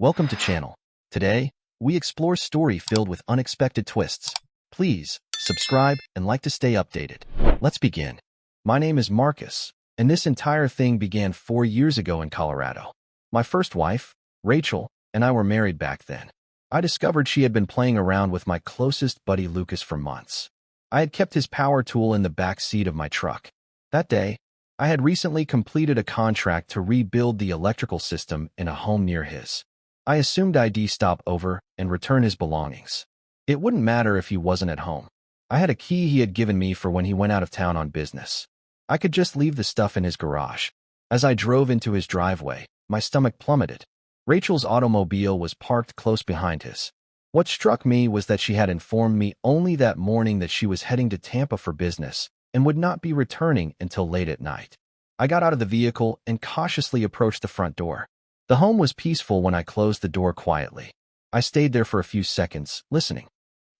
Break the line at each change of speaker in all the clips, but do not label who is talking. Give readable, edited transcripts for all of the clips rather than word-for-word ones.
Welcome to channel. Today, we explore story filled with unexpected twists. Please, subscribe and like to stay updated. Let's begin. My name is Marcus, and this entire thing began 4 years ago in Colorado. My first wife, Rachel, and I were married back then. I discovered she had been playing around with my closest buddy Lucas for months. I had kept his power tool in the back seat of my truck. That day, I had recently completed a contract to rebuild the electrical system in a home near his. I assumed I'd stop over and return his belongings. It wouldn't matter if he wasn't at home. I had a key he had given me for when he went out of town on business. I could just leave the stuff in his garage. As I drove into his driveway, my stomach plummeted. Rachel's automobile was parked close behind his. What struck me was that she had informed me only that morning that she was heading to Tampa for business and would not be returning until late at night. I got out of the vehicle and cautiously approached the front door. The home was peaceful when I closed the door quietly. I stayed there for a few seconds, listening.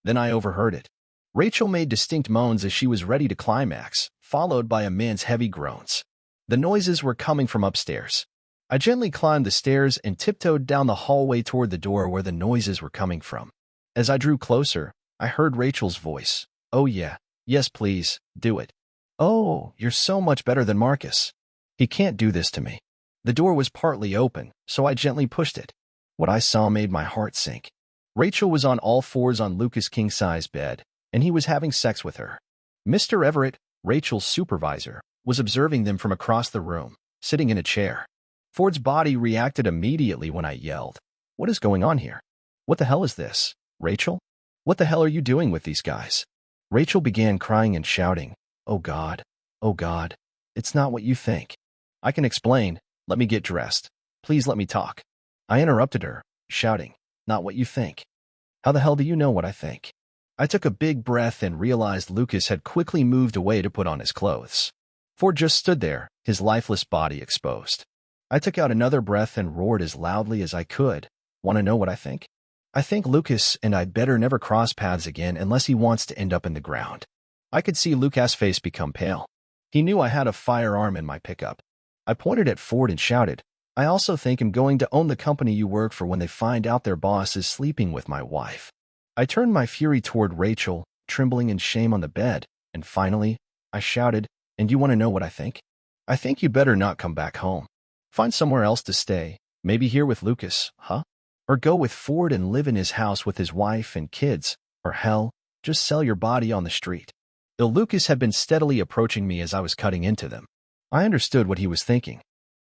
Then I overheard it. Rachel made distinct moans as she was ready to climax, followed by a man's heavy groans. The noises were coming from upstairs. I gently climbed the stairs and tiptoed down the hallway toward the door where the noises were coming from. As I drew closer, I heard Rachel's voice. "Oh yeah, yes please, do it. Oh, you're so much better than Marcus. He can't do this to me." The door was partly open, so I gently pushed it. What I saw made my heart sink. Rachel was on all fours on Lucas' king-size bed, and he was having sex with her. Mr. Everett, Rachel's supervisor, was observing them from across the room, sitting in a chair. Ford's body reacted immediately when I yelled, "What is going on here? What the hell is this, Rachel? What the hell are you doing with these guys?" Rachel began crying and shouting, oh God, it's not what you think." "I can explain. Let me get dressed. Please let me talk." I interrupted her, shouting, "Not what you think. How the hell do you know what I think?" I took a big breath and realized Lucas had quickly moved away to put on his clothes. Ford just stood there, his lifeless body exposed. I took out another breath and roared as loudly as I could. "Want to know what I think? I think Lucas and I better never cross paths again unless he wants to end up in the ground." I could see Lucas' face become pale. He knew I had a firearm in my pickup. I pointed at Ford and shouted, "I also think I'm going to own the company you work for when they find out their boss is sleeping with my wife." I turned my fury toward Rachel, trembling in shame on the bed, and finally, I shouted, "And you want to know what I think? I think you better not come back home. Find somewhere else to stay, maybe here with Lucas, huh? Or go with Ford and live in his house with his wife and kids, or hell, just sell your body on the street." Lucas had been steadily approaching me as I was cutting into them. I understood what he was thinking.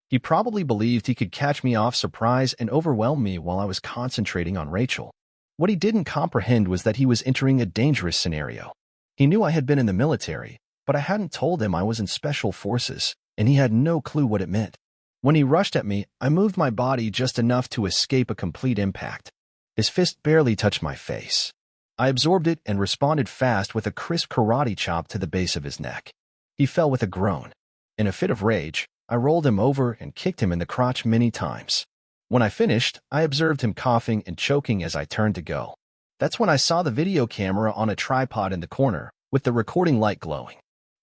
He probably believed he could catch me off surprise and overwhelm me while I was concentrating on Rachel. What he didn't comprehend was that he was entering a dangerous scenario. He knew I had been in the military, but I hadn't told him I was in special forces, and he had no clue what it meant. When he rushed at me, I moved my body just enough to escape a complete impact. His fist barely touched my face. I absorbed it and responded fast with a crisp karate chop to the base of his neck. He fell with a groan. In a fit of rage, I rolled him over and kicked him in the crotch many times. When I finished, I observed him coughing and choking as I turned to go. That's when I saw the video camera on a tripod in the corner, with the recording light glowing.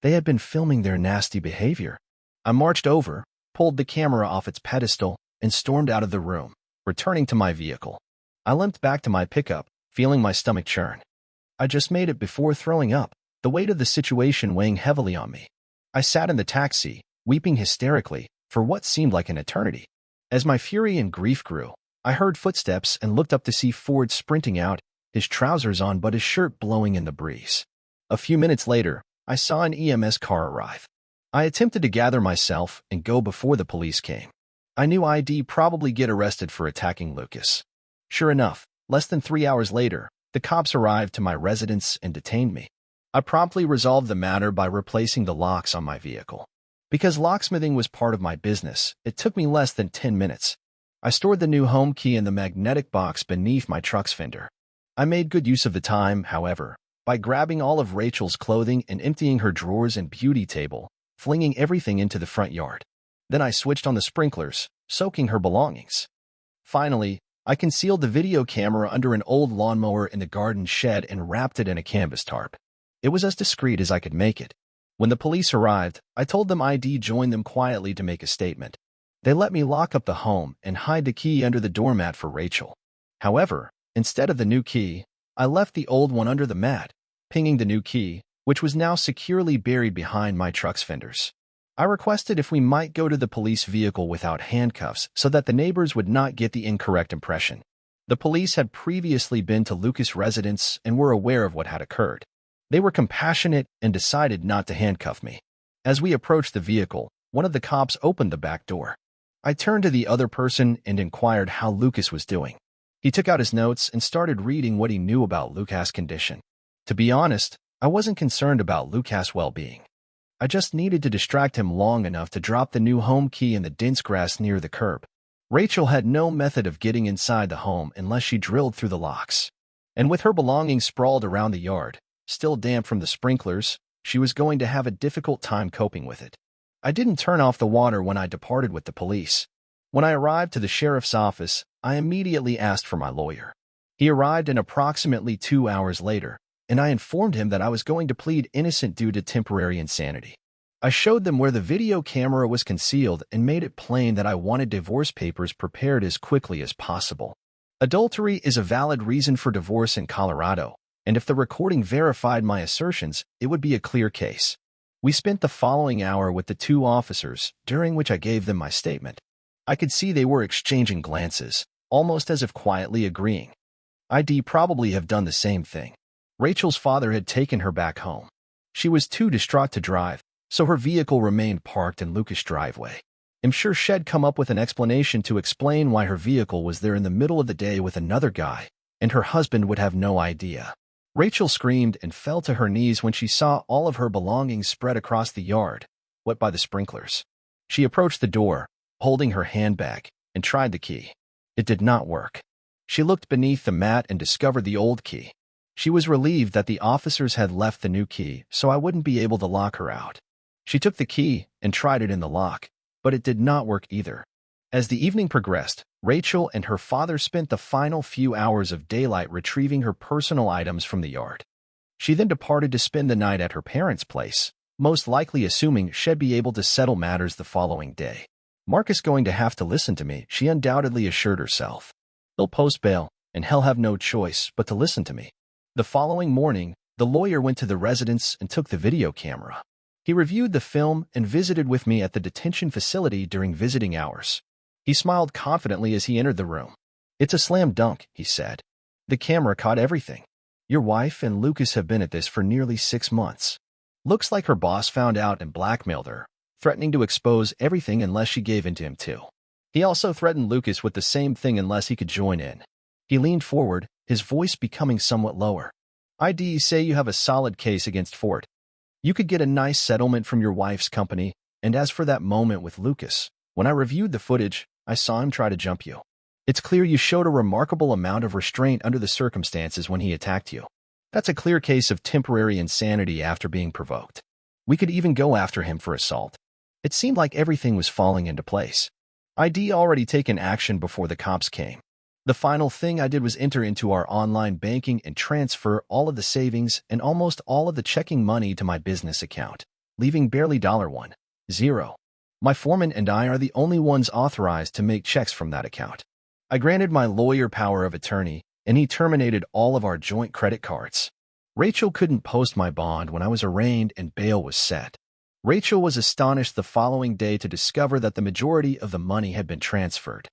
They had been filming their nasty behavior. I marched over, pulled the camera off its pedestal, and stormed out of the room, returning to my vehicle. I limped back to my pickup, feeling my stomach churn. I just made it before throwing up, the weight of the situation weighing heavily on me. I sat in the taxi, weeping hysterically, for what seemed like an eternity. As my fury and grief grew, I heard footsteps and looked up to see Ford sprinting out, his trousers on but his shirt blowing in the breeze. A few minutes later, I saw an EMS car arrive. I attempted to gather myself and go before the police came. I knew I'd probably get arrested for attacking Lucas. Sure enough, less than 3 hours later, the cops arrived to my residence and detained me. I promptly resolved the matter by replacing the locks on my vehicle. Because locksmithing was part of my business, it took me less than 10 minutes. I stored the new home key in the magnetic box beneath my truck's fender. I made good use of the time, however, by grabbing all of Rachel's clothing and emptying her drawers and beauty table, flinging everything into the front yard. Then I switched on the sprinklers, soaking her belongings. Finally, I concealed the video camera under an old lawnmower in the garden shed and wrapped it in a canvas tarp. It was as discreet as I could make it. When the police arrived, I told them I'd join them quietly to make a statement. They let me lock up the home and hide the key under the doormat for Rachel. However, instead of the new key, I left the old one under the mat, pinging the new key, which was now securely buried behind my truck's fenders. I requested if we might go to the police vehicle without handcuffs so that the neighbors would not get the incorrect impression. The police had previously been to Lucas' residence and were aware of what had occurred. They were compassionate and decided not to handcuff me. As we approached the vehicle, one of the cops opened the back door. I turned to the other person and inquired how Lucas was doing. He took out his notes and started reading what he knew about Lucas' condition. To be honest, I wasn't concerned about Lucas' well-being. I just needed to distract him long enough to drop the new home key in the dense grass near the curb. Rachel had no method of getting inside the home unless she drilled through the locks. And with her belongings sprawled around the yard, still damp from the sprinklers, she was going to have a difficult time coping with it. I didn't turn off the water when I departed with the police. When I arrived to the sheriff's office, I immediately asked for my lawyer. He arrived in approximately 2 hours later, and I informed him that I was going to plead innocent due to temporary insanity. I showed them where the video camera was concealed and made it plain that I wanted divorce papers prepared as quickly as possible. Adultery is a valid reason for divorce in Colorado, and if the recording verified my assertions, it would be a clear case. We spent the following hour with the two officers, during which I gave them my statement. I could see they were exchanging glances, almost as if quietly agreeing. I'd probably have done the same thing. Rachel's father had taken her back home. She was too distraught to drive, so her vehicle remained parked in Lucas' driveway. I'm sure she'd come up with an explanation to explain why her vehicle was there in the middle of the day with another guy, and her husband would have no idea. Rachel screamed and fell to her knees when she saw all of her belongings spread across the yard, wet by the sprinklers. She approached the door, holding her handbag, and tried the key. It did not work. She looked beneath the mat and discovered the old key. She was relieved that the officers had left the new key so I wouldn't be able to lock her out. She took the key and tried it in the lock, but it did not work either. As the evening progressed, Rachel and her father spent the final few hours of daylight retrieving her personal items from the yard. She then departed to spend the night at her parents' place, most likely assuming she'd be able to settle matters the following day. Marcus going to have to listen to me, she undoubtedly assured herself. He'll post bail, and he'll have no choice but to listen to me. The following morning, the lawyer went to the residence and took the video camera. He reviewed the film and visited with me at the detention facility during visiting hours. He smiled confidently as he entered the room. "It's a slam dunk," he said. "The camera caught everything. Your wife and Lucas have been at this for nearly 6 months. Looks like her boss found out and blackmailed her, threatening to expose everything unless she gave in to him too. He also threatened Lucas with the same thing unless he could join in." He leaned forward, his voice becoming somewhat lower. "I'd say you have a solid case against Ford. You could get a nice settlement from your wife's company, and as for that moment with Lucas, when I reviewed the footage, I saw him try to jump you. It's clear you showed a remarkable amount of restraint under the circumstances when he attacked you. That's a clear case of temporary insanity after being provoked. We could even go after him for assault." It seemed like everything was falling into place. I'd already taken action before the cops came. The final thing I did was enter into our online banking and transfer all of the savings and almost all of the checking money to my business account, leaving barely $1.00. My foreman and I are the only ones authorized to make checks from that account. I granted my lawyer power of attorney, and he terminated all of our joint credit cards. Rachel couldn't post my bond when I was arraigned and bail was set. Rachel was astonished the following day to discover that the majority of the money had been transferred.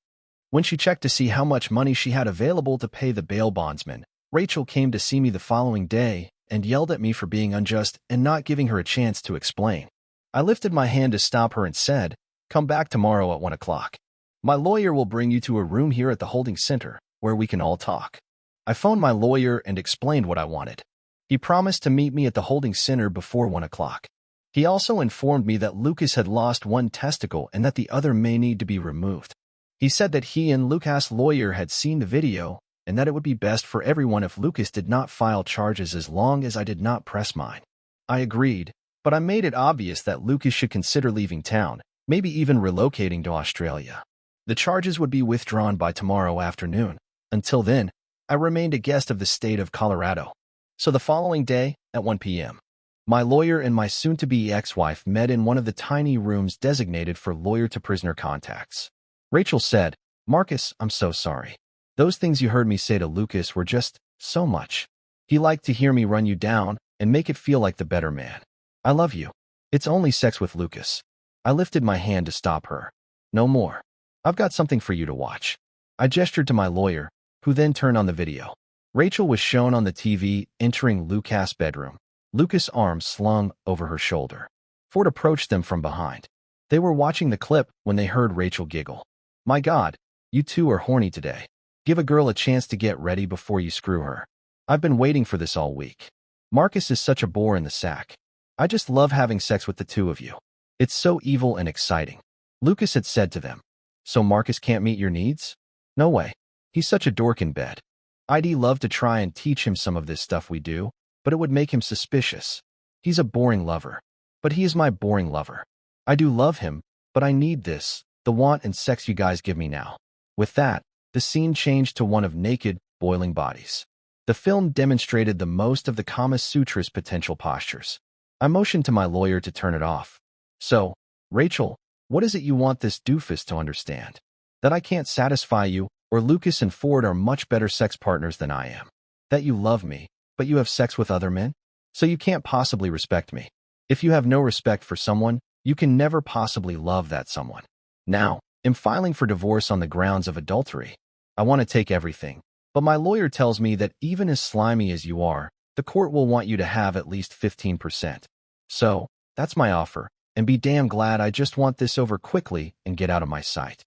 When she checked to see how much money she had available to pay the bail bondsman, Rachel came to see me the following day and yelled at me for being unjust and not giving her a chance to explain. I lifted my hand to stop her and said, "Come back tomorrow at 1 o'clock. My lawyer will bring you to a room here at the holding center where we can all talk." I phoned my lawyer and explained what I wanted. He promised to meet me at the holding center before 1 o'clock. He also informed me that Lucas had lost one testicle and that the other may need to be removed. He said that he and Lucas' lawyer had seen the video and that it would be best for everyone if Lucas did not file charges as long as I did not press mine. I agreed, but I made it obvious that Lucas should consider leaving town, maybe even relocating to Australia. The charges would be withdrawn by tomorrow afternoon. Until then, I remained a guest of the state of Colorado. So the following day, at 1 p.m., My lawyer and my soon-to-be ex-wife met in one of the tiny rooms designated for lawyer-to-prisoner contacts. Rachel said, "Marcus, I'm so sorry. Those things you heard me say to Lucas were just so much. He liked to hear me run you down and make it feel like the better man. I love you. It's only sex with Lucas." I lifted my hand to stop her. "No more. I've got something for you to watch." I gestured to my lawyer, who then turned on the video. Rachel was shown on the TV entering Lucas' bedroom, Lucas' arms slung over her shoulder. Ford approached them from behind. They were watching the clip when they heard Rachel giggle. "My God, you two are horny today. Give a girl a chance to get ready before you screw her. I've been waiting for this all week. Marcus is such a bore in the sack. I just love having sex with the two of you. It's so evil and exciting." Lucas had said to them, "So Marcus can't meet your needs? No way. He's such a dork in bed. I'd love to try and teach him some of this stuff we do, but it would make him suspicious. He's a boring lover. But he is my boring lover. I do love him, but I need this, the want and sex you guys give me now." With that, the scene changed to one of naked, boiling bodies. The film demonstrated the most of the Kama Sutra's potential postures. I motioned to my lawyer to turn it off. "So, Rachel, what is it you want this doofus to understand? That I can't satisfy you, or Lucas and Ford are much better sex partners than I am? That you love me, but you have sex with other men? So you can't possibly respect me. If you have no respect for someone, you can never possibly love that someone. Now, I'm filing for divorce on the grounds of adultery. I want to take everything, but my lawyer tells me that even as slimy as you are, the court will want you to have at least 15%. So, that's my offer, and be damn glad I just want this over quickly and get out of my sight."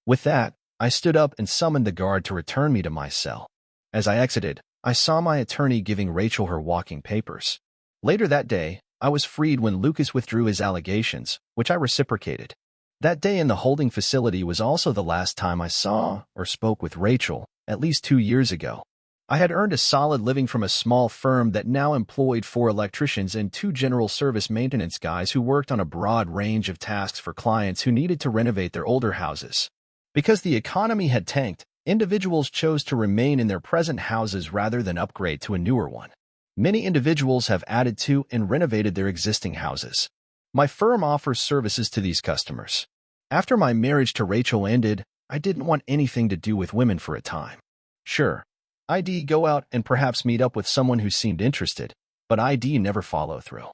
With that, I stood up and summoned the guard to return me to my cell. As I exited, I saw my attorney giving Rachel her walking papers. Later that day, I was freed when Lucas withdrew his allegations, which I reciprocated. That day in the holding facility was also the last time I saw or spoke with Rachel, at least 2 years ago. I had earned a solid living from a small firm that now employed 4 electricians and 2 general service maintenance guys who worked on a broad range of tasks for clients who needed to renovate their older houses. Because the economy had tanked, individuals chose to remain in their present houses rather than upgrade to a newer one. Many individuals have added to and renovated their existing houses. My firm offers services to these customers. After my marriage to Rachel ended, I didn't want anything to do with women for a time. Sure, I'd go out and perhaps meet up with someone who seemed interested, but I'd never follow through.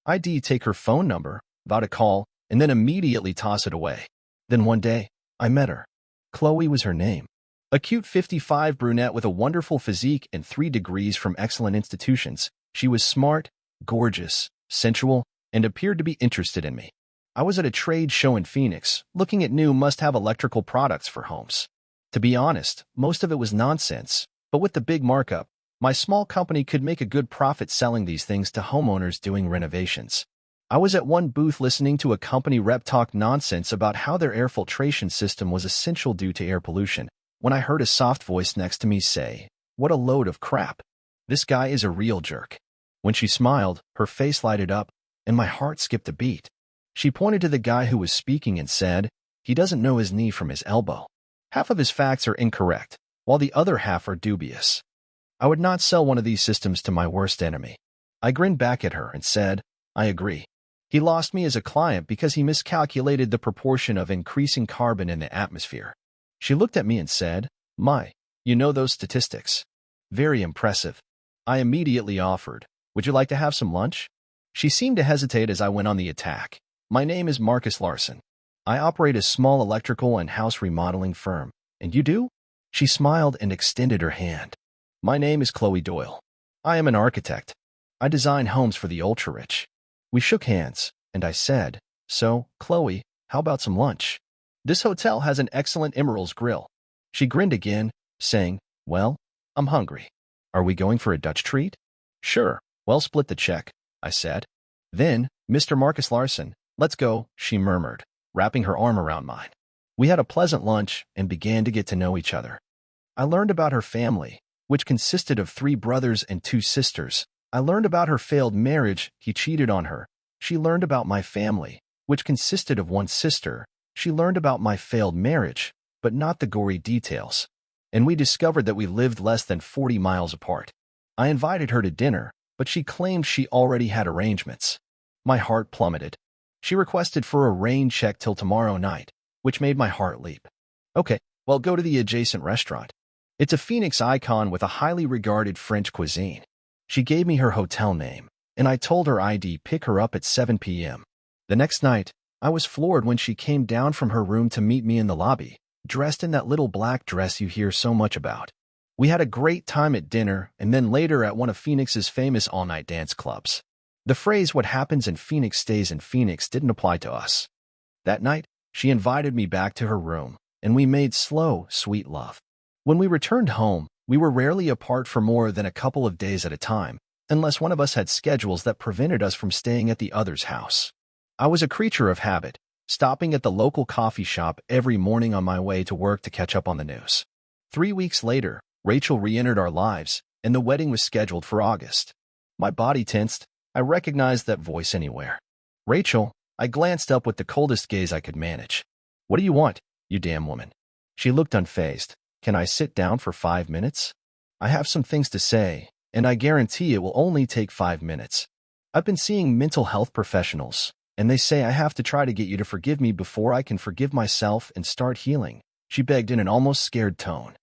I'd take her phone number, vow to call, and then immediately toss it away. Then one day, I met her. Chloe was her name. A cute 55 brunette with a wonderful physique and 3 degrees from excellent institutions. She was smart, gorgeous, sensual, and appeared to be interested in me. I was at a trade show in Phoenix, looking at new must-have electrical products for homes. To be honest, most of it was nonsense, but with the big markup, my small company could make a good profit selling these things to homeowners doing renovations. I was at one booth listening to a company rep talk nonsense about how their air filtration system was essential due to air pollution, when I heard a soft voice next to me say, "What a load of crap. This guy is a real jerk." When she smiled, her face lighted up, and my heart skipped a beat. She pointed to the guy who was speaking and said, "He doesn't know his knee from his elbow. Half of his facts are incorrect, while the other half are dubious. I would not sell one of these systems to my worst enemy." I grinned back at her and said, "I agree. He lost me as a client because he miscalculated the proportion of increasing carbon in the atmosphere." She looked at me and said, You know those statistics. Very impressive." I immediately offered, "Would you like to have some lunch?" She seemed to hesitate as I went on the attack. "My name is Marcus Larson. I operate a small electrical and house remodeling firm. And you do?" She smiled and extended her hand. "My name is Chloe Doyle. I am an architect. I design homes for the ultra-rich." We shook hands, and I said, "So, Chloe, how about some lunch? This hotel has an excellent Emeril's grill." She grinned again, saying, "Well, I'm hungry. Are we going for a Dutch treat?" "Sure, well split the check," I said. "Then, Mr. Marcus Larson, let's go," she murmured, wrapping her arm around mine. We had a pleasant lunch and began to get to know each other. I learned about her family, which consisted of 3 brothers and 2 sisters. I learned about her failed marriage, he cheated on her. She learned about my family, which consisted of 1 sister. She learned about my failed marriage, but not the gory details. And we discovered that we lived less than 40 miles apart. I invited her to dinner, but but she claimed she already had arrangements. My heart plummeted. She requested for a rain check till tomorrow night, which made my heart leap. Okay, well, go to the adjacent restaurant. It's a Phoenix icon with a highly regarded French cuisine. She gave me her hotel name, and I told her I'd pick her up at 7 p.m. The next night, I was floored when she came down from her room to meet me in the lobby, dressed in that little black dress you hear so much about. We had a great time at dinner and then later at one of Phoenix's famous all-night dance clubs. The phrase "what happens in Phoenix stays in Phoenix" didn't apply to us. That night, she invited me back to her room, and we made slow, sweet love. When we returned home, we were rarely apart for more than a couple of days at a time, unless one of us had schedules that prevented us from staying at the other's house. I was a creature of habit, stopping at the local coffee shop every morning on my way to work to catch up on the news. 3 weeks later, Rachel re-entered our lives, and the wedding was scheduled for August. My body tensed. I recognized that voice anywhere. "Rachel," I glanced up with the coldest gaze I could manage. "What do you want, you damn woman?" She looked unfazed. "Can I sit down for 5 minutes? I have some things to say, and I guarantee it will only take 5 minutes. I've been seeing mental health professionals, and they say I have to try to get you to forgive me before I can forgive myself and start healing," she begged in an almost scared tone.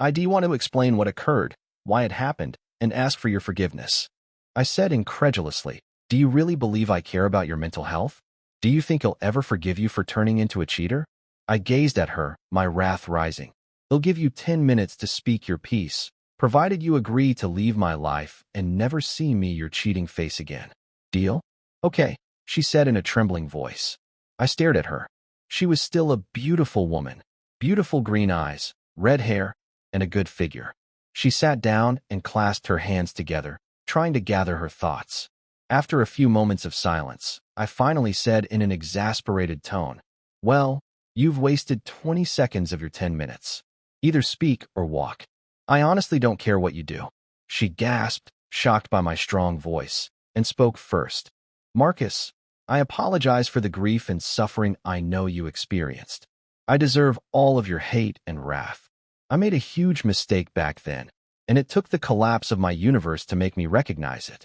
"I do want to explain what occurred, why it happened, and ask for your forgiveness." I said incredulously, "Do you really believe I care about your mental health? Do you think I'll ever forgive you for turning into a cheater?" I gazed at her, my wrath rising. "I'll give you 10 minutes to speak your piece, provided you agree to leave my life and never see me your cheating face again. Deal?" "Okay," she said in a trembling voice. I stared at her. She was still a beautiful woman, beautiful green eyes, red hair, and a good figure. She sat down and clasped her hands together, trying to gather her thoughts. After a few moments of silence, I finally said in an exasperated tone, "Well, you've wasted 20 seconds of your 10 minutes. Either speak or walk. I honestly don't care what you do." She gasped, shocked by my strong voice, and spoke first. "Marcus, I apologize for the grief and suffering I know you experienced. I deserve all of your hate and wrath. I made a huge mistake back then, and it took the collapse of my universe to make me recognize it.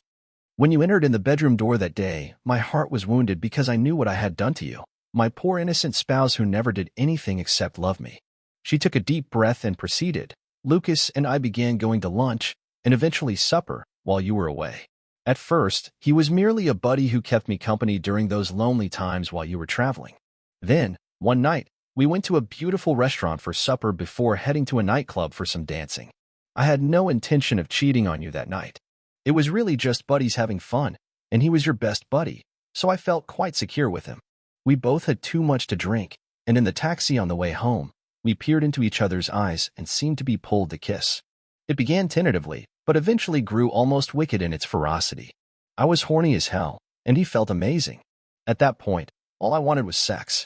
When you entered in the bedroom door that day, my heart was wounded because I knew what I had done to you, my poor innocent spouse who never did anything except love me." She took a deep breath and proceeded. "Lucas and I began going to lunch and eventually supper while you were away. At first, he was merely a buddy who kept me company during those lonely times while you were traveling. Then, one night, we went to a beautiful restaurant for supper before heading to a nightclub for some dancing. I had no intention of cheating on you that night. It was really just buddies having fun, and he was your best buddy, so I felt quite secure with him. We both had too much to drink, and in the taxi on the way home, we peered into each other's eyes and seemed to be pulled to kiss. It began tentatively, but eventually grew almost wicked in its ferocity. I was horny as hell, and he felt amazing. At that point, all I wanted was sex.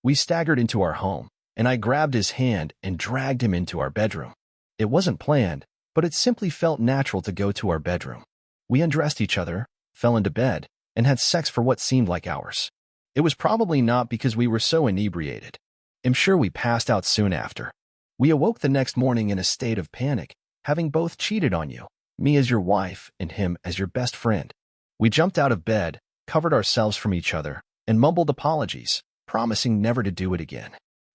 We staggered into our home, and I grabbed his hand and dragged him into our bedroom. It wasn't planned, but it simply felt natural to go to our bedroom. We undressed each other, fell into bed, and had sex for what seemed like hours. It was probably not because we were so inebriated. I'm sure we passed out soon after. We awoke the next morning in a state of panic, having both cheated on you, me as your wife and him as your best friend. We jumped out of bed, covered ourselves from each other, and mumbled apologies, promising never to do it again.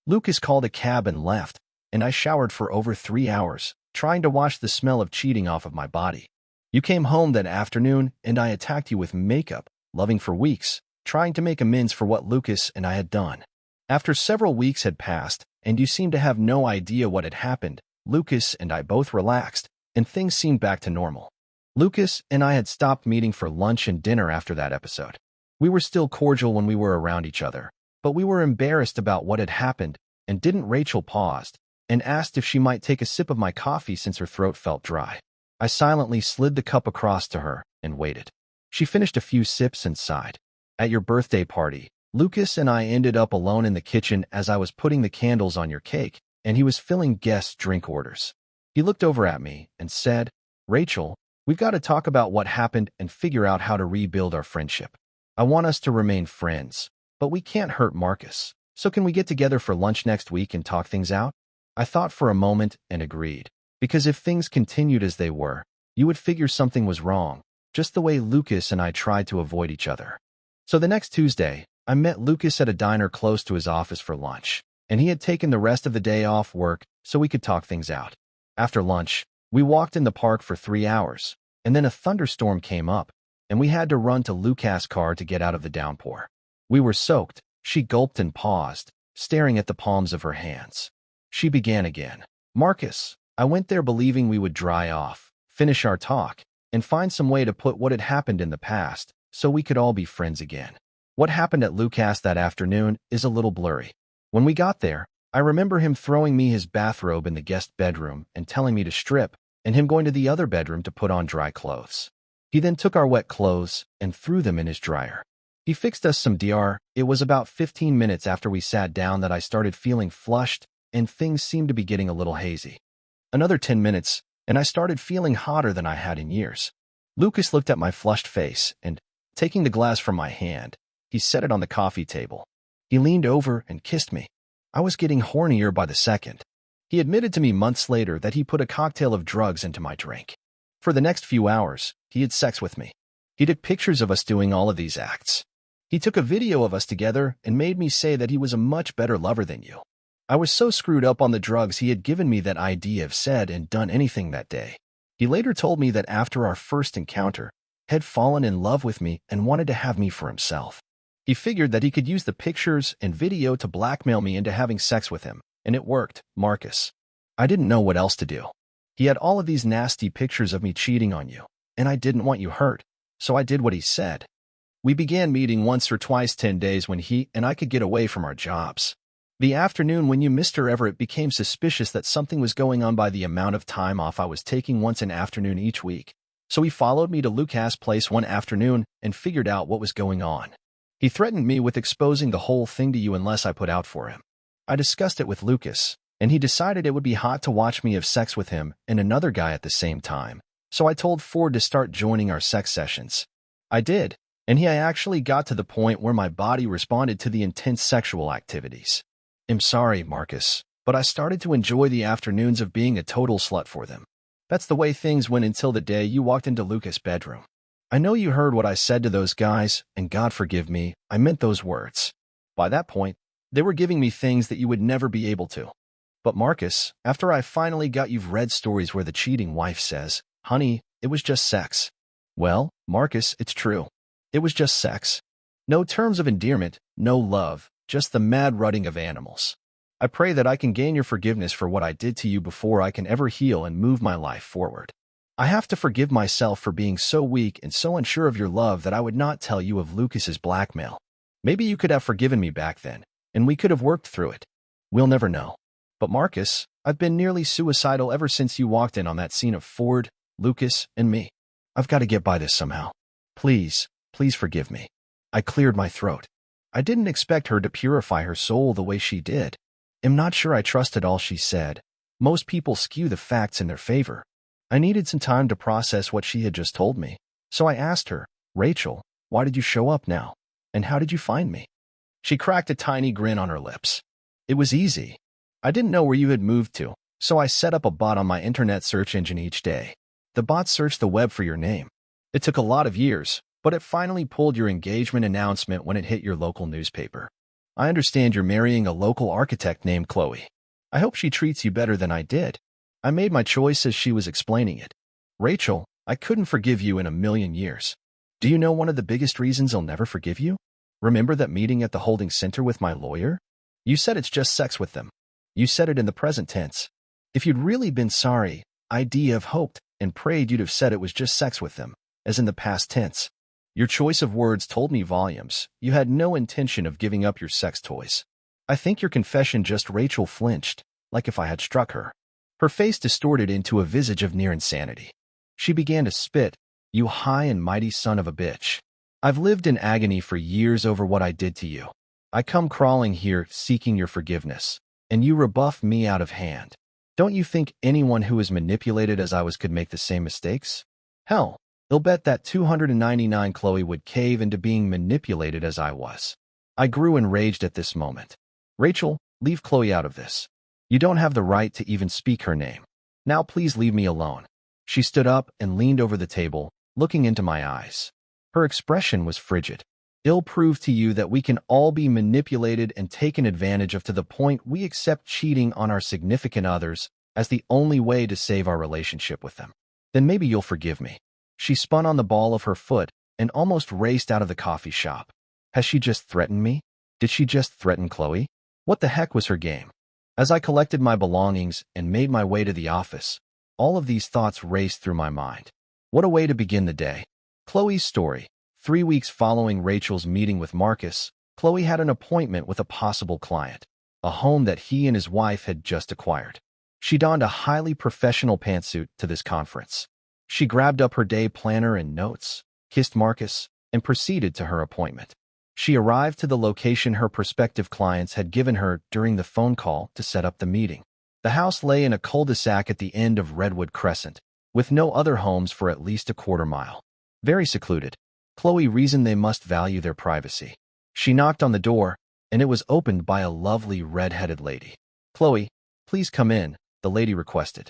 Lucas called a cab and left, and I showered for over 3 hours, trying to wash the smell of cheating off of my body. You came home that afternoon, and I attacked you with makeup, loving for weeks, trying to make amends for what Lucas and I had done. After several weeks had passed, and you seemed to have no idea what had happened, Lucas and I both relaxed, and things seemed back to normal. Lucas and I had stopped meeting for lunch and dinner after that episode. We were still cordial when we were around each other, but we were embarrassed about what had happened, and didn't. Rachel paused and asked if she might take a sip of my coffee since her throat felt dry. I silently slid the cup across to her and waited. She finished a few sips and sighed. "At your birthday party, Lucas and I ended up alone in the kitchen as I was putting the candles on your cake, and he was filling guests' drink orders. He looked over at me and said, 'Rachel, we've got to talk about what happened and figure out how to rebuild our friendship. I want us to remain friends, but we can't hurt Marcus. So can we get together for lunch next week and talk things out?' I thought for a moment and agreed, because if things continued as they were, you would figure something was wrong, just the way Lucas and I tried to avoid each other. So the next Tuesday, I met Lucas at a diner close to his office for lunch, and he had taken the rest of the day off work so we could talk things out. After lunch, we walked in the park for 3 hours, and then a thunderstorm came up, and we had to run to Lucas' car to get out of the downpour. We were soaked. She gulped and paused, staring at the palms of her hands. She began again. Marcus, I went there believing we would dry off, finish our talk, and find some way to put what had happened in the past so we could all be friends again. What happened at Lucas that afternoon is a little blurry. When we got there, I remember him throwing me his bathrobe in the guest bedroom and telling me to strip, and him going to the other bedroom to put on dry clothes. He then took our wet clothes and threw them in his dryer. He fixed us some DR. It was about 15 minutes after we sat down that I started feeling flushed and things seemed to be getting a little hazy. Another 10 minutes, and I started feeling hotter than I had in years. Lucas looked at my flushed face and, taking the glass from my hand, he set it on the coffee table. He leaned over and kissed me. I was getting hornier by the second. He admitted to me months later that he put a cocktail of drugs into my drink. For the next few hours, he had sex with me. He took pictures of us doing all of these acts. He took a video of us together and made me say that he was a much better lover than you. I was so screwed up on the drugs he had given me that idea of said and done anything that day. He later told me that after our first encounter, had fallen in love with me and wanted to have me for himself. He figured that he could use the pictures and video to blackmail me into having sex with him, and it worked, Marcus. I didn't know what else to do. He had all of these nasty pictures of me cheating on you, and I didn't want you hurt, so I did what he said. We began meeting once or twice 10 days when he and I could get away from our jobs. The afternoon when you Mr. Everett became suspicious that something was going on by the amount of time off I was taking once an afternoon each week. So he followed me to Lucas' place one afternoon and figured out what was going on. He threatened me with exposing the whole thing to you unless I put out for him. I discussed it with Lucas, and he decided it would be hot to watch me have sex with him and another guy at the same time. So I told Ford to start joining our sex sessions. I did, and I actually got to the point where my body responded to the intense sexual activities. I'm sorry, Marcus, but I started to enjoy the afternoons of being a total slut for them. That's the way things went until the day you walked into Lucas' bedroom. I know you heard what I said to those guys, and God forgive me, I meant those words. By that point, they were giving me things that you would never be able to. But Marcus, after I finally got you've read stories where the cheating wife says, honey, it was just sex. Well, Marcus, it's true. It was just sex. No terms of endearment, no love, just the mad rutting of animals. I pray that I can gain your forgiveness for what I did to you before I can ever heal and move my life forward. I have to forgive myself for being so weak and so unsure of your love that I would not tell you of Lucas's blackmail. Maybe you could have forgiven me back then, and we could have worked through it. We'll never know. But Marcus, I've been nearly suicidal ever since you walked in on that scene of Ford, Lucas, and me. I've got to get by this somehow. Please, please forgive me. I cleared my throat. I didn't expect her to purify her soul the way she did. I'm not sure I trusted all she said. Most people skew the facts in their favor. I needed some time to process what she had just told me. So I asked her, Rachel, why did you show up now? And how did you find me? She cracked a tiny grin on her lips. It was easy. I didn't know where you had moved to, so I set up a bot on my internet search engine each day. The bot searched the web for your name. It took a lot of years, but it finally pulled your engagement announcement when it hit your local newspaper. I understand you're marrying a local architect named Chloe. I hope she treats you better than I did. I made my choice as she was explaining it. Rachel, I couldn't forgive you in a million years. Do you know one of the biggest reasons I'll never forgive you? Remember that meeting at the holding center with my lawyer? You said it's just sex with them. You said it in the present tense. If you'd really been sorry, I'd have hoped and prayed you'd have said it was just sex with them, as in the past tense. Your choice of words told me volumes. You had no intention of giving up your sex toys. I think your confession just Rachel flinched, like if I had struck her. Her face distorted into a visage of near insanity. She began to spit, you high and mighty son of a bitch. I've lived in agony for years over what I did to you. I come crawling here seeking your forgiveness, and you rebuff me out of hand. Don't you think anyone who is manipulated as I was could make the same mistakes? Hell, they'll bet that 299 Chloe would cave into being manipulated as I was. I grew enraged at this moment. Rachel, leave Chloe out of this. You don't have the right to even speak her name. Now please leave me alone. She stood up and leaned over the table, looking into my eyes. Her expression was frigid. It'll prove to you that we can all be manipulated and taken advantage of to the point we accept cheating on our significant others as the only way to save our relationship with them. Then maybe you'll forgive me. She spun on the ball of her foot and almost raced out of the coffee shop. Has she just threatened me? Did she just threaten Chloe? What the heck was her game? As I collected my belongings and made my way to the office, all of these thoughts raced through my mind. What a way to begin the day. Chloe's story. 3 weeks following Rachel's meeting with Marcus, Chloe had an appointment with a possible client, a home that he and his wife had just acquired. She donned a highly professional pantsuit to this conference. She grabbed up her day planner and notes, kissed Marcus, and proceeded to her appointment. She arrived to the location her prospective clients had given her during the phone call to set up the meeting. The house lay in a cul-de-sac at the end of Redwood Crescent, with no other homes for at least a quarter mile. Very secluded. Chloe reasoned they must value their privacy. She knocked on the door, and it was opened by a lovely red-headed lady. "Chloe, please come in," the lady requested.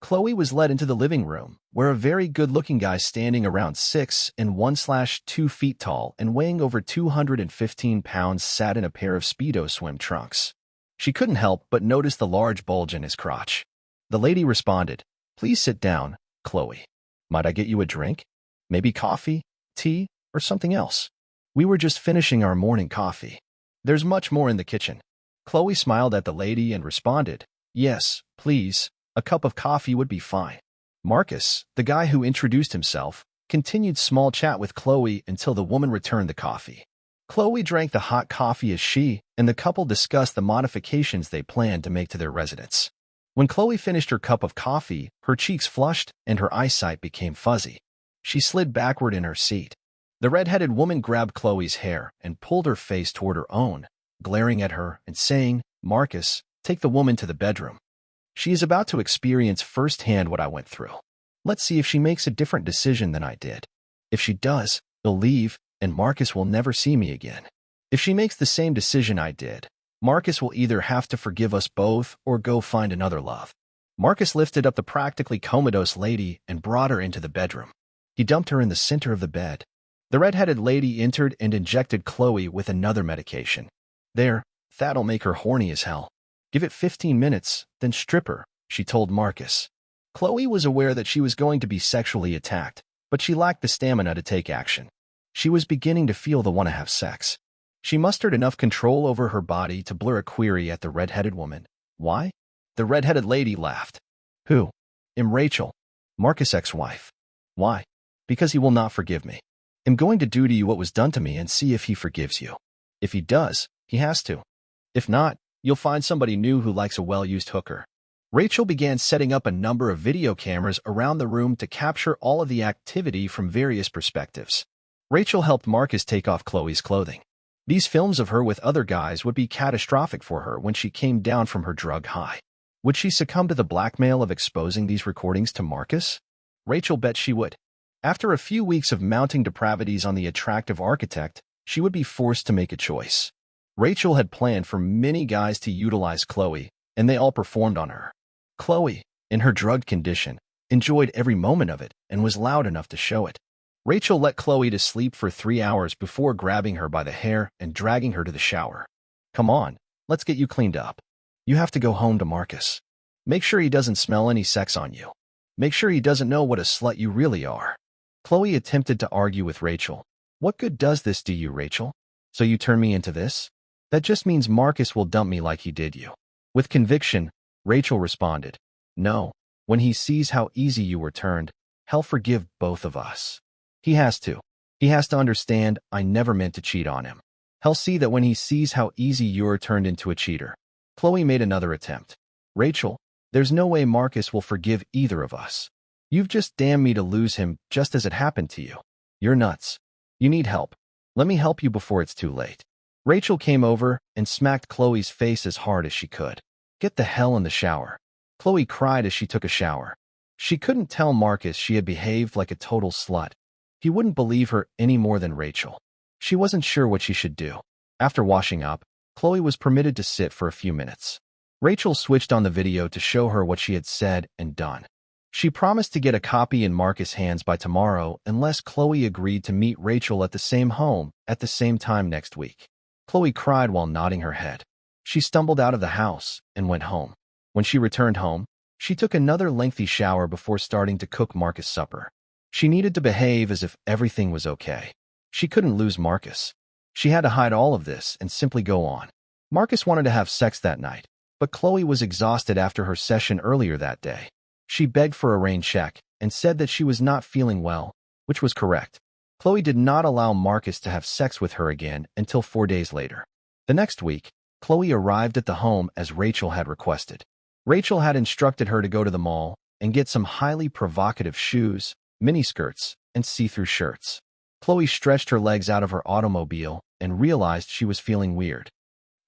Chloe was led into the living room, where a very good-looking guy standing around 6'1" 2" tall and weighing over 215 pounds sat in a pair of Speedo swim trunks. She couldn't help but notice the large bulge in his crotch. The lady responded, "Please sit down, Chloe. Might I get you a drink? Maybe coffee, tea, or something else? We were just finishing our morning coffee. There's much more in the kitchen." Chloe smiled at the lady and responded, "Yes, please. A cup of coffee would be fine." Marcus, the guy who introduced himself, continued small chat with Chloe until the woman returned the coffee. Chloe drank the hot coffee as she and the couple discussed the modifications they planned to make to their residence. When Chloe finished her cup of coffee, her cheeks flushed and her eyesight became fuzzy. She slid backward in her seat. The red-headed woman grabbed Chloe's hair and pulled her face toward her own, glaring at her and saying, "Marcus, take the woman to the bedroom. She is about to experience firsthand what I went through. Let's see if she makes a different decision than I did. If she does, they'll leave, and Marcus will never see me again. If she makes the same decision I did, Marcus will either have to forgive us both or go find another love." Marcus lifted up the practically comatose lady and brought her into the bedroom. He dumped her in the center of the bed. The red-headed lady entered and injected Chloe with another medication. "There, that'll make her horny as hell. Give it 15 minutes, then strip her," she told Marcus. Chloe was aware that she was going to be sexually attacked, but she lacked the stamina to take action. She was beginning to feel the want to have sex. She mustered enough control over her body to blur a query at the red-headed woman. "Why?" The red-headed lady laughed. "Who?" "I'm Rachel, Marcus' ex-wife." "Why?" "Because he will not forgive me. I'm going to do to you what was done to me and see if he forgives you. If he does, he has to. If not, you'll find somebody new who likes a well-used hooker." Rachel began setting up a number of video cameras around the room to capture all of the activity from various perspectives. Rachel helped Marcus take off Chloe's clothing. These films of her with other guys would be catastrophic for her when she came down from her drug high. Would she succumb to the blackmail of exposing these recordings to Marcus? Rachel bet she would. After a few weeks of mounting depravities on the attractive architect, she would be forced to make a choice. Rachel had planned for many guys to utilize Chloe, and they all performed on her. Chloe, in her drugged condition, enjoyed every moment of it and was loud enough to show it. Rachel let Chloe to sleep for 3 hours before grabbing her by the hair and dragging her to the shower. "Come on, let's get you cleaned up. You have to go home to Marcus. Make sure he doesn't smell any sex on you. Make sure he doesn't know what a slut you really are." Chloe attempted to argue with Rachel. "What good does this do you, Rachel? So you turn me into this? That just means Marcus will dump me like he did you." With conviction, Rachel responded, "No, when he sees how easy you were turned, he'll forgive both of us. He has to. He has to understand I never meant to cheat on him. He'll see that when he sees how easy you're turned into a cheater." Chloe made another attempt. "Rachel, there's no way Marcus will forgive either of us. You've just damned me to lose him just as it happened to you. You're nuts. You need help. Let me help you before it's too late." Rachel came over and smacked Chloe's face as hard as she could. "Get the hell in the shower." Chloe cried as she took a shower. She couldn't tell Marcus she had behaved like a total slut. He wouldn't believe her any more than Rachel. She wasn't sure what she should do. After washing up, Chloe was permitted to sit for a few minutes. Rachel switched on the video to show her what she had said and done. She promised to get a copy in Marcus' hands by tomorrow unless Chloe agreed to meet Rachel at the same home at the same time next week. Chloe cried while nodding her head. She stumbled out of the house and went home. When she returned home, she took another lengthy shower before starting to cook Marcus' supper. She needed to behave as if everything was okay. She couldn't lose Marcus. She had to hide all of this and simply go on. Marcus wanted to have sex that night, but Chloe was exhausted after her session earlier that day. She begged for a rain check and said that she was not feeling well, which was correct. Chloe did not allow Marcus to have sex with her again until 4 days later. The next week, Chloe arrived at the home as Rachel had requested. Rachel had instructed her to go to the mall and get some highly provocative shoes, miniskirts, and see-through shirts. Chloe stretched her legs out of her automobile and realized she was feeling weird.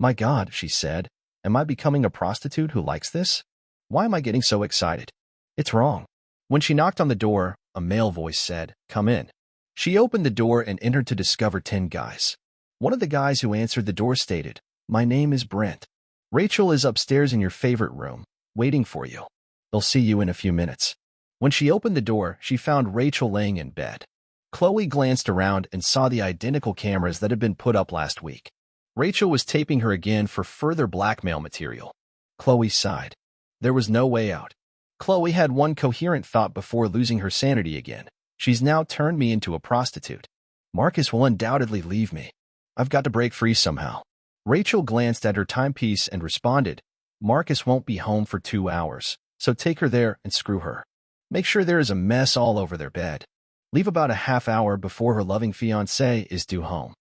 "My God," she said, "am I becoming a prostitute who likes this? Why am I getting so excited? It's wrong." When she knocked on the door, a male voice said, "Come in." She opened the door and entered to discover 10 guys. One of the guys who answered the door stated, "My name is Brent. Rachel is upstairs in your favorite room, waiting for you. They'll see you in a few minutes." When she opened the door, she found Rachel laying in bed. Chloe glanced around and saw the identical cameras that had been put up last week. Rachel was taping her again for further blackmail material. Chloe sighed. There was no way out. Chloe had one coherent thought before losing her sanity again. She's now turned me into a prostitute. Marcus will undoubtedly leave me. I've got to break free somehow. Rachel glanced at her timepiece and responded, "Marcus won't be home for 2 hours, so take her there and screw her. Make sure there is a mess all over their bed. Leave about a half hour before her loving fiancé is due home.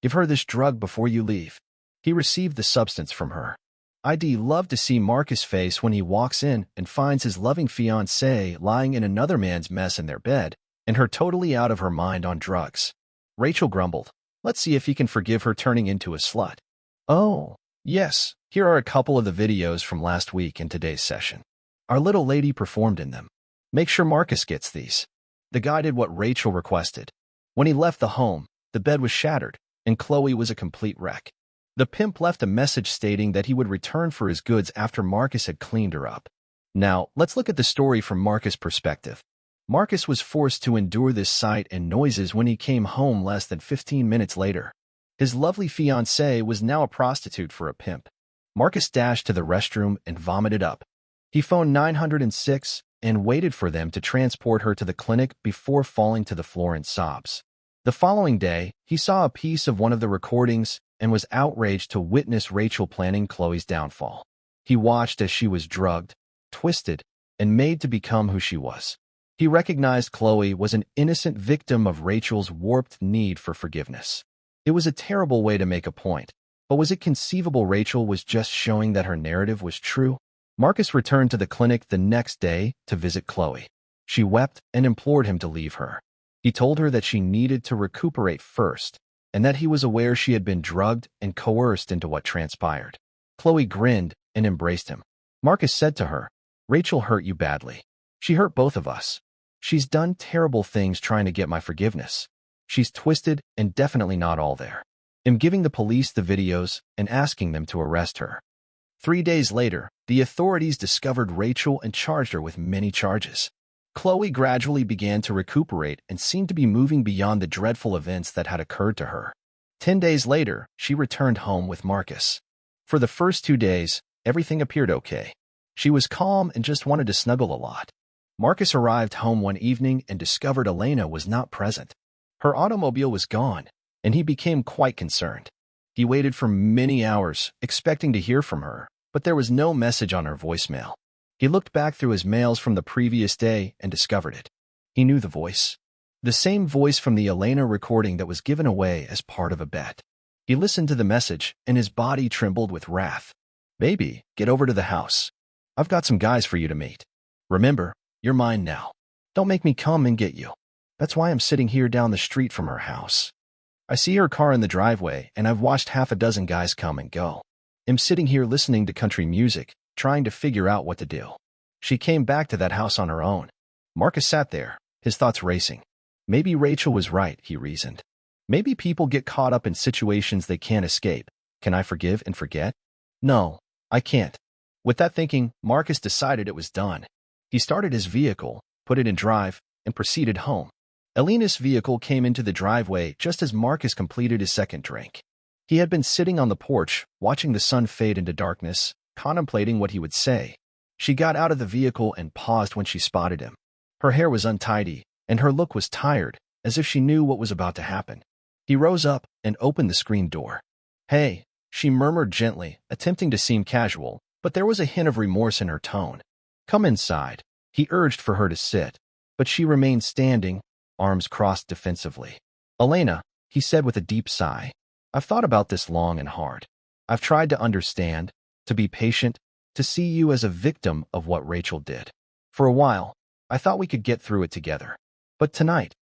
Give her this drug before you leave." He received the substance from her. I'd love to see Marcus' face when he walks in and finds his loving fiancée lying in another man's mess in their bed, and her totally out of her mind on drugs. Rachel grumbled, "Let's see if he can forgive her turning into a slut." Oh, yes, here are a couple of the videos from last week in today's session. Our little lady performed in them. Make sure Marcus gets these. The guy did what Rachel requested. When he left the home, the bed was shattered, and Chloe was a complete wreck. The pimp left a message stating that he would return for his goods after Marcus had cleaned her up. Now, let's look at the story from Marcus' perspective. Marcus was forced to endure this sight and noises when he came home less than 15 minutes later. His lovely fiancée was now a prostitute for a pimp. Marcus dashed to the restroom and vomited up. He phoned 906 and waited for them to transport her to the clinic before falling to the floor in sobs. The following day, he saw a piece of one of the recordings and was outraged to witness Rachel planning Chloe's downfall. He watched as she was drugged, twisted, and made to become who she was. He recognized Chloe was an innocent victim of Rachel's warped need for forgiveness. It was a terrible way to make a point, but was it conceivable Rachel was just showing that her narrative was true? Marcus returned to the clinic the next day to visit Chloe. She wept and implored him to leave her. He told her that she needed to recuperate first, and that he was aware she had been drugged and coerced into what transpired. Chloe grinned and embraced him. Marcus said to her, "Rachel hurt you badly. She hurt both of us. She's done terrible things trying to get my forgiveness. She's twisted and definitely not all there. I'm giving the police the videos and asking them to arrest her." 3 days later, the authorities discovered Rachel and charged her with many charges. Chloe gradually began to recuperate and seemed to be moving beyond the dreadful events that had occurred to her. 10 days later, she returned home with Marcus. For the first 2 days, everything appeared okay. She was calm and just wanted to snuggle a lot. Marcus arrived home one evening and discovered Elena was not present. Her automobile was gone, and he became quite concerned. He waited for many hours, expecting to hear from her, but there was no message on her voicemail. He looked back through his mails from the previous day and discovered it. He knew the voice. The same voice from the Elena recording that was given away as part of a bet. He listened to the message, and his body trembled with wrath. "Baby, get over to the house. I've got some guys for you to meet. Remember, you're mine now. Don't make me come and get you. That's why I'm sitting here down the street from her house. I see her car in the driveway, and I've watched half a dozen guys come and go. I'm sitting here listening to country music, trying to figure out what to do." She came back to that house on her own. Marcus sat there, his thoughts racing. Maybe Rachel was right, he reasoned. Maybe people get caught up in situations they can't escape. Can I forgive and forget? No, I can't. With that thinking, Marcus decided it was done. He started his vehicle, put it in drive, and proceeded home. Elena's vehicle came into the driveway just as Marcus completed his second drink. He had been sitting on the porch, watching the sun fade into darkness, contemplating what he would say. She got out of the vehicle and paused when she spotted him. Her hair was untidy, and her look was tired, as if she knew what was about to happen. He rose up and opened the screen door. "Hey," she murmured gently, attempting to seem casual, but there was a hint of remorse in her tone. "Come inside." He urged for her to sit, but she remained standing, arms crossed defensively. "Elena," he said with a deep sigh, "I've thought about this long and hard. I've tried to understand, to be patient, to see you as a victim of what Rachel did. For a while, I thought we could get through it together. But tonight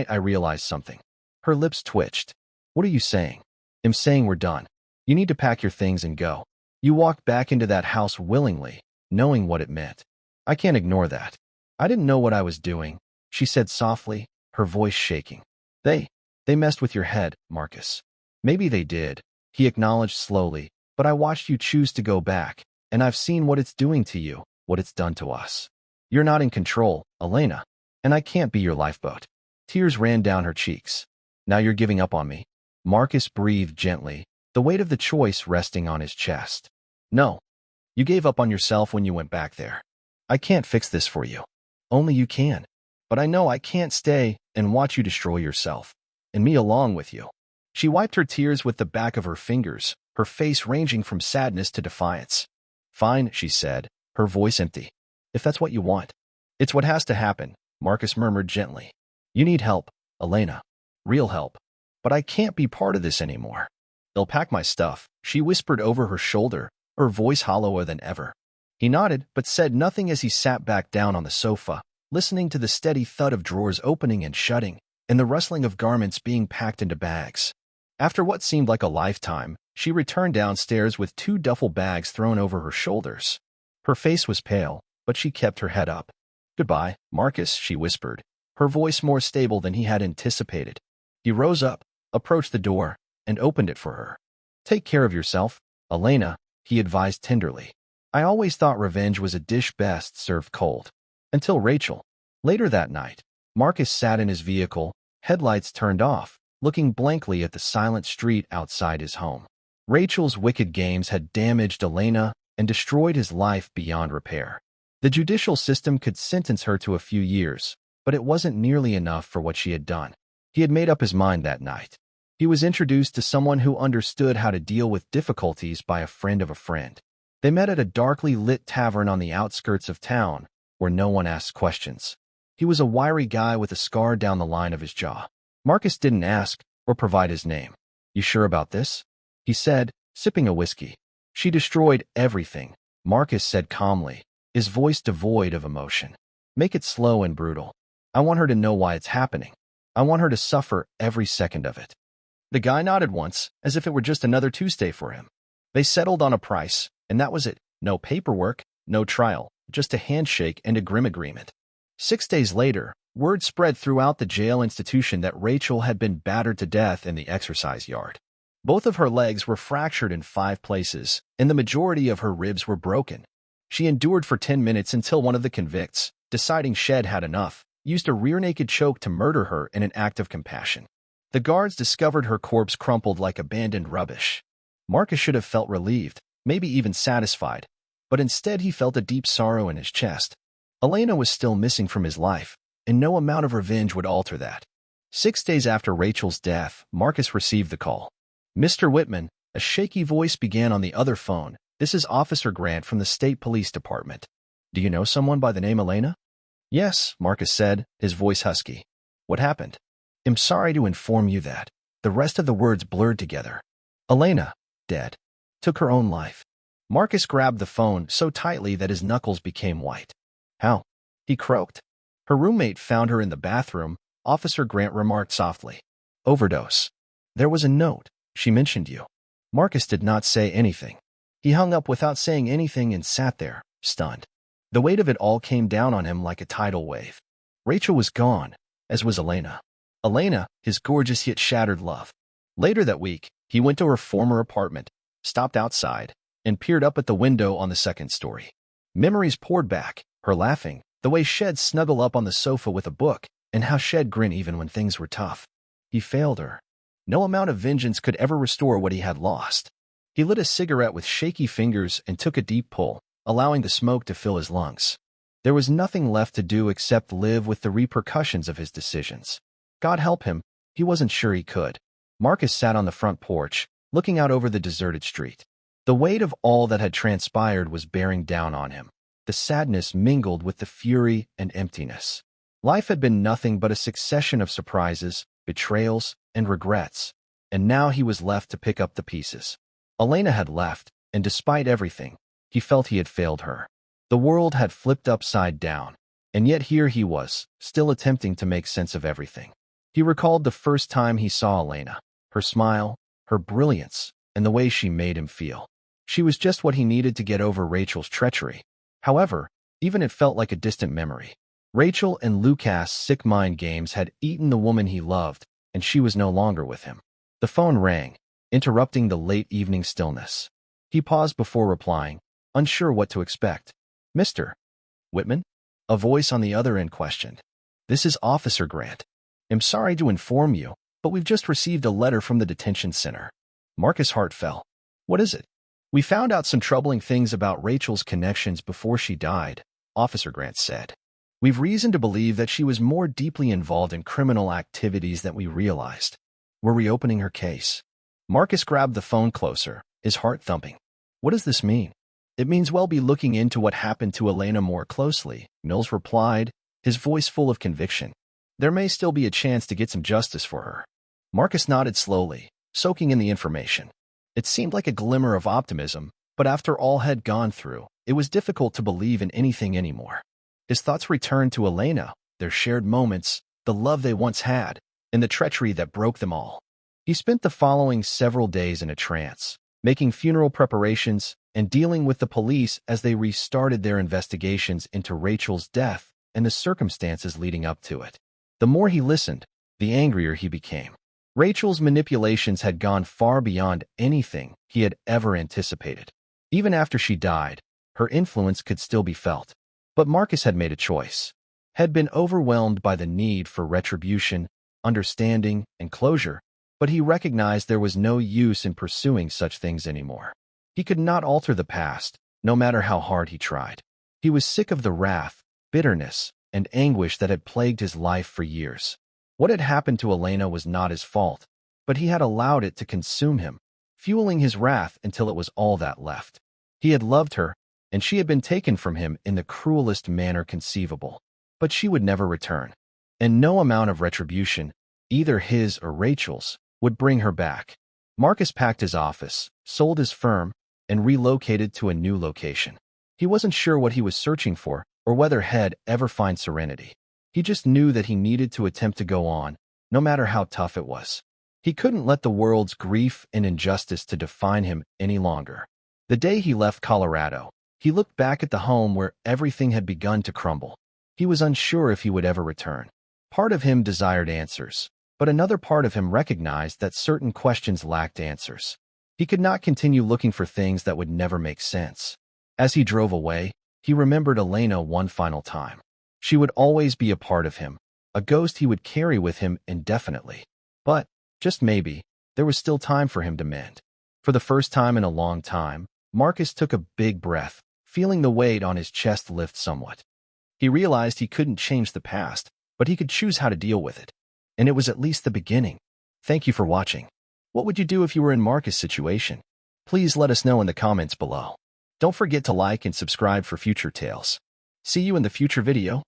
I realized something." Her lips twitched. "What are you saying?" "I'm saying we're done. You need to pack your things and go." "You walked back into that house willingly, knowing what it meant." "I can't ignore that. I didn't know what I was doing," she said softly, her voice shaking. They messed with your head, Marcus." "Maybe they did," he acknowledged slowly, "but I watched you choose to go back, and I've seen what it's doing to you, what it's done to us. You're not in control, Elena, and I can't be your lifeboat." Tears ran down her cheeks. "Now you're giving up on me?" Marcus breathed gently, the weight of the choice resting on his chest. "No. You gave up on yourself when you went back there. I can't fix this for you. Only you can. But I know I can't stay and watch you destroy yourself, and me along with you." She wiped her tears with the back of her fingers, her face ranging from sadness to defiance. "Fine," she said, her voice empty. "If that's what you want." "It's what has to happen," Marcus murmured gently. "You need help, Elena. Real help. But I can't be part of this anymore." "I'll pack my stuff," she whispered over her shoulder, her voice hollower than ever. He nodded, but said nothing as he sat back down on the sofa, listening to the steady thud of drawers opening and shutting, and the rustling of garments being packed into bags. After what seemed like a lifetime, she returned downstairs with 2 duffel bags thrown over her shoulders. Her face was pale, but she kept her head up. "Goodbye, Marcus," she whispered, her voice more stable than he had anticipated. He rose up, approached the door, and opened it for her. "Take care of yourself, Elena," he advised tenderly. "I always thought revenge was a dish best served cold. Until Rachel." Later that night, Marcus sat in his vehicle, headlights turned off, looking blankly at the silent street outside his home. Rachel's wicked games had damaged Elena and destroyed his life beyond repair. The judicial system could sentence her to a few years, but it wasn't nearly enough for what she had done. He had made up his mind that night. He was introduced to someone who understood how to deal with difficulties by a friend of a friend. They met at a darkly lit tavern on the outskirts of town, where no one asked questions. He was a wiry guy with a scar down the line of his jaw. Marcus didn't ask or provide his name. "You sure about this?" he said, sipping a whiskey. "She destroyed everything," Marcus said calmly, his voice devoid of emotion. "Make it slow and brutal. I want her to know why it's happening. I want her to suffer every second of it." The guy nodded once, as if it were just another Tuesday for him. They settled on a price, and that was it. No paperwork, no trial, just a handshake and a grim agreement. 6 days later, word spread throughout the jail institution that Rachel had been battered to death in the exercise yard. Both of her legs were fractured in 5 places, and the majority of her ribs were broken. She endured for 10 minutes until one of the convicts, deciding she'd had enough, used a rear-naked choke to murder her in an act of compassion. The guards discovered her corpse crumpled like abandoned rubbish. Marcus should have felt relieved, maybe even satisfied, but instead he felt a deep sorrow in his chest. Elena was still missing from his life, and no amount of revenge would alter that. 6 days after Rachel's death, Marcus received the call. "Mr. Whitman," a shaky voice began on the other phone. "This is Officer Grant from the State Police Department. Do you know someone by the name Elena?" "Yes," Marcus said, his voice husky. "What happened?" "I'm sorry to inform you that." The rest of the words blurred together. "Elena, dead. Took her own life." Marcus grabbed the phone so tightly that his knuckles became white. "How?" he croaked. "Her roommate found her in the bathroom," Officer Grant remarked softly. "Overdose. There was a note. She mentioned you." Marcus did not say anything. He hung up without saying anything and sat there, stunned. The weight of it all came down on him like a tidal wave. Rachel was gone, as was Elena. Elena, his gorgeous yet shattered love. Later that week, he went to her former apartment, stopped outside, and peered up at the window on the second story. Memories poured back, her laughing, The way Shed snuggle up on the sofa with a book, and how Shed grin even when things were tough. He failed her. No amount of vengeance could ever restore what he had lost. He lit a cigarette with shaky fingers and took a deep pull, allowing the smoke to fill his lungs. There was nothing left to do except live with the repercussions of his decisions. God help him, he wasn't sure he could. Marcus sat on the front porch, looking out over the deserted street. The weight of all that had transpired was bearing down on him. The sadness mingled with the fury and emptiness. Life had been nothing but a succession of surprises, betrayals, and regrets, and now he was left to pick up the pieces. Elena had left, and despite everything, he felt he had failed her. The world had flipped upside down, and yet here he was, still attempting to make sense of everything. He recalled the first time he saw Elena, her smile, her brilliance, and the way she made him feel. She was just what he needed to get over Rachel's treachery. However, even it felt like a distant memory. Rachel and Lucas' sick mind games had eaten the woman he loved, and she was no longer with him. The phone rang, interrupting the late evening stillness. He paused before replying, unsure what to expect. "Mr. Whitman?" A voice on the other end questioned. "This is Officer Grant. I'm sorry to inform you, but we've just received a letter from the detention center." Marcus' heart fell. "What is it?" "We found out some troubling things about Rachel's connections before she died," Officer Grant said. "We've reason to believe that she was more deeply involved in criminal activities than we realized. We're reopening her case." Marcus grabbed the phone closer, his heart thumping. "What does this mean?" "It means we'll be looking into what happened to Elena more closely," Mills replied, his voice full of conviction. "There may still be a chance to get some justice for her." Marcus nodded slowly, soaking in the information. It seemed like a glimmer of optimism, but after all had gone through, it was difficult to believe in anything anymore. His thoughts returned to Elena, their shared moments, the love they once had, and the treachery that broke them all. He spent the following several days in a trance, making funeral preparations and dealing with the police as they restarted their investigations into Rachel's death and the circumstances leading up to it. The more he listened, the angrier he became. Rachel's manipulations had gone far beyond anything he had ever anticipated. Even after she died, her influence could still be felt. But Marcus had made a choice, had been overwhelmed by the need for retribution, understanding, and closure, but he recognized there was no use in pursuing such things anymore. He could not alter the past, no matter how hard he tried. He was sick of the wrath, bitterness, and anguish that had plagued his life for years. What had happened to Elena was not his fault, but he had allowed it to consume him, fueling his wrath until it was all that left. He had loved her, and she had been taken from him in the cruelest manner conceivable. But she would never return, and no amount of retribution, either his or Rachel's, would bring her back. Marcus packed his office, sold his firm, and relocated to a new location. He wasn't sure what he was searching for or whether he'd ever find serenity. He just knew that he needed to attempt to go on, no matter how tough it was. He couldn't let the world's grief and injustice to define him any longer. The day he left Colorado, he looked back at the home where everything had begun to crumble. He was unsure if he would ever return. Part of him desired answers, but another part of him recognized that certain questions lacked answers. He could not continue looking for things that would never make sense. As he drove away, he remembered Elena one final time. She would always be a part of him, a ghost he would carry with him indefinitely. But, just maybe, there was still time for him to mend. For the first time in a long time, Marcus took a big breath, feeling the weight on his chest lift somewhat. He realized he couldn't change the past, but he could choose how to deal with it. And it was at least the beginning. Thank you for watching. What would you do if you were in Marcus' situation? Please let us know in the comments below. Don't forget to like and subscribe for future tales. See you in the future video.